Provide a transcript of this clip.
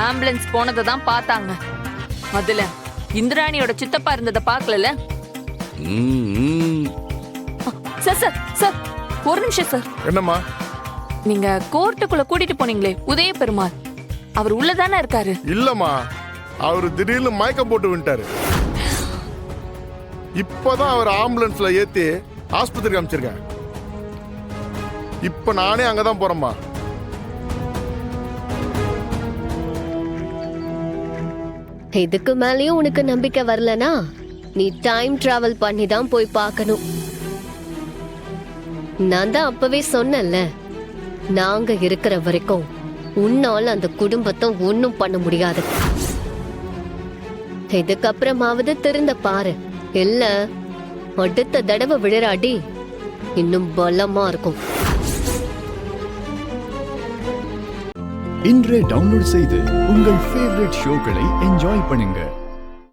Ambulance போனதை தான் பார்த்தாங்க. அதுல இந்திராணியோட சித்தப்பா இருந்ததை பார்க்கல. சார் சார் சார் ஒரு நிமிஷம் சார். என்னம்மா? நீங்க கோர்ட்டுக்குள்ள கூட்டிட்டு போனீங்களே உதய பெருமாள், அவர் உள்ளதானே இருக்காரு? இல்லம்மா, அவரு திடீர்னு மயக்கம் போட்டு விட்டாரு. இப்பதான் அவர் ஆம்புலன்ஸ்ல ஏத்தி ஆஸ்பத்திரிக்கு அமைச்சிருக்கேன். இப்ப நானே அங்கதான் போறேம்மா. இதுக்கு மேலயும் உனக்கு நம்பிக்கை வரலனா நீ டைம் டிராவல் பண்ணி தான் போய் பார்க்கணும். நான் தான் அப்பவே சொன்னேன்ல, நாங்க இருக்கிற வரைக்கும் உன்னால அந்த குடும்பத்தை ஒன்னும் பண்ண முடியாது. இதுக்கப்புறமாவது திருந்த பாரு, இல்ல அடுத்த தடவை விழறாடி இன்னும் பலமா இருக்கும். இன்றே டவுன்லோட் செய்து உங்கள் ஃபேவரட் ஷோக்களை என்ஜாய் பண்ணுங்க.